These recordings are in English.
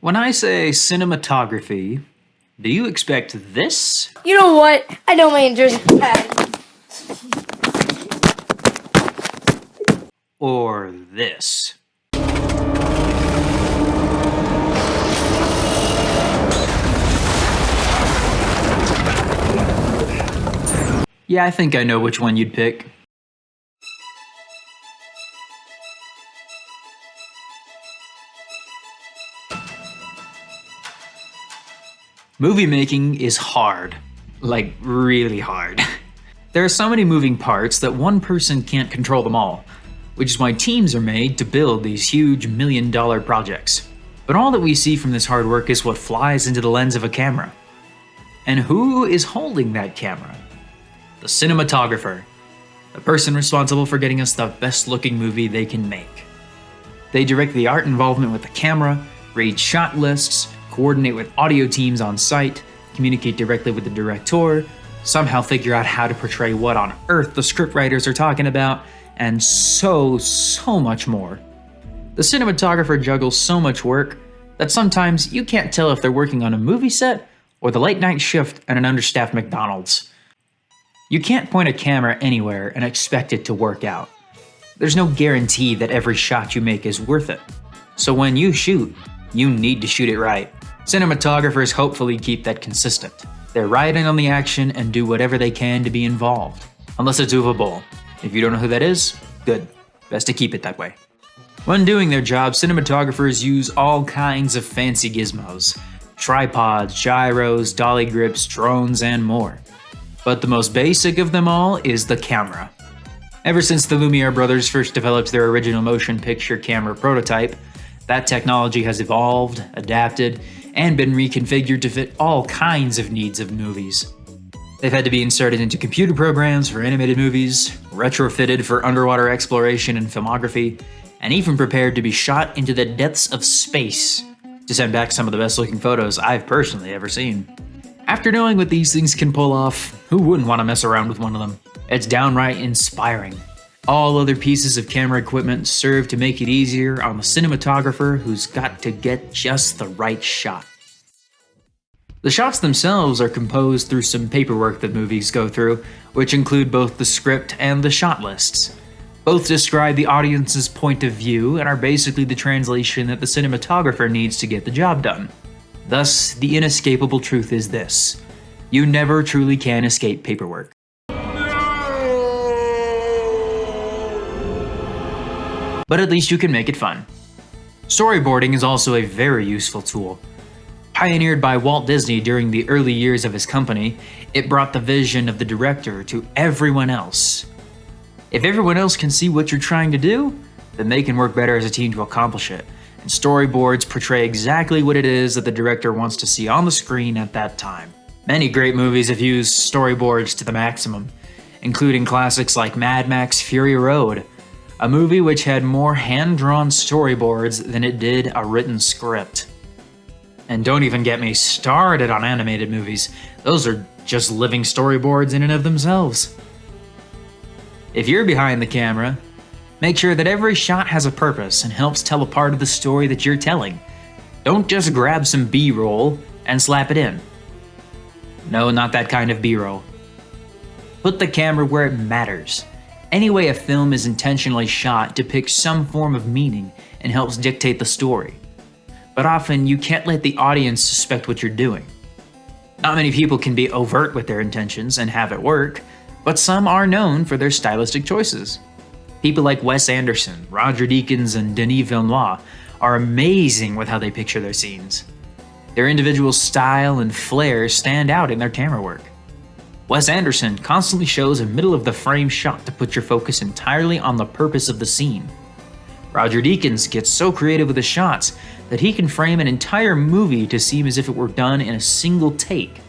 When I say cinematography, do you expect this? You know what? I don't mind just bad. Or this? Yeah, I think I know which one you'd pick. Movie making is hard. Like, really hard. There are so many moving parts that one person can't control them all, which is why teams are made to build these huge million-dollar projects. But all that we see from this hard work is what flies into the lens of a camera. And who is holding that camera? The cinematographer. The person responsible for getting us the best-looking movie they can make. They direct the art involvement with the camera, read shot lists, coordinate with audio teams on site, communicate directly with the director, somehow figure out how to portray what on earth the scriptwriters are talking about, and so much more. The cinematographer juggles so much work that sometimes you can't tell if they're working on a movie set or the late night shift at an understaffed McDonald's. You can't point a camera anywhere and expect it to work out. There's no guarantee that every shot you make is worth it. So when you shoot, you need to shoot it right. Cinematographers hopefully keep that consistent. They're right in on the action and do whatever they can to be involved. Unless it's Uwe Boll. If you don't know who that is, good. Best to keep it that way. When doing their job, cinematographers use all kinds of fancy gizmos. Tripods, gyros, dolly grips, drones, and more. But the most basic of them all is the camera. Ever since the Lumiere brothers first developed their original motion picture camera prototype, that technology has evolved, adapted, and been reconfigured to fit all kinds of needs of movies. They've had to be inserted into computer programs for animated movies, retrofitted for underwater exploration and filmography, and even prepared to be shot into the depths of space to send back some of the best looking photos I've personally ever seen. After knowing what these things can pull off, who wouldn't want to mess around with one of them? It's downright inspiring. All other pieces of camera equipment serve to make it easier on the cinematographer who's got to get just the right shot. The shots themselves are composed through some paperwork that movies go through, which include both the script and the shot lists. Both describe the audience's point of view and are basically the translation that the cinematographer needs to get the job done. Thus, the inescapable truth is this: you never truly can escape paperwork. But at least you can make it fun. Storyboarding is also a very useful tool. Pioneered by Walt Disney during the early years of his company, it brought the vision of the director to everyone else. If everyone else can see what you're trying to do, then they can work better as a team to accomplish it, and storyboards portray exactly what it is that the director wants to see on the screen at that time. Many great movies have used storyboards to the maximum, including classics like Mad Max: Fury Road, a movie which had more hand-drawn storyboards than it did a written script. And don't even get me started on animated movies. Those are just living storyboards in and of themselves. If you're behind the camera, make sure that every shot has a purpose and helps tell a part of the story that you're telling. Don't just grab some B-roll and slap it in. No, not that kind of B-roll. Put the camera where it matters. Any way a film is intentionally shot depicts some form of meaning and helps dictate the story. But often you can't let the audience suspect what you're doing. Not many people can be overt with their intentions and have it work, but some are known for their stylistic choices. People like Wes Anderson, Roger Deakins, and Denis Villeneuve are amazing with how they picture their scenes. Their individual style and flair stand out in their camera work. Wes Anderson constantly shows a middle-of-the-frame shot to put your focus entirely on the purpose of the scene. Roger Deakins gets so creative with his shots that he can frame an entire movie to seem as if it were done in a single take.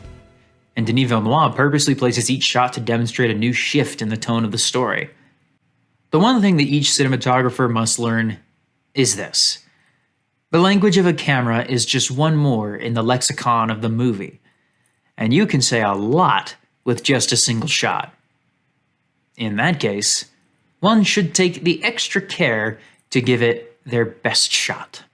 And Denis Villeneuve purposely places each shot to demonstrate a new shift in the tone of the story. The one thing that each cinematographer must learn is this: the language of a camera is just one more in the lexicon of the movie, and you can say a lot with just a single shot. In that case, one should take the extra care to give it their best shot.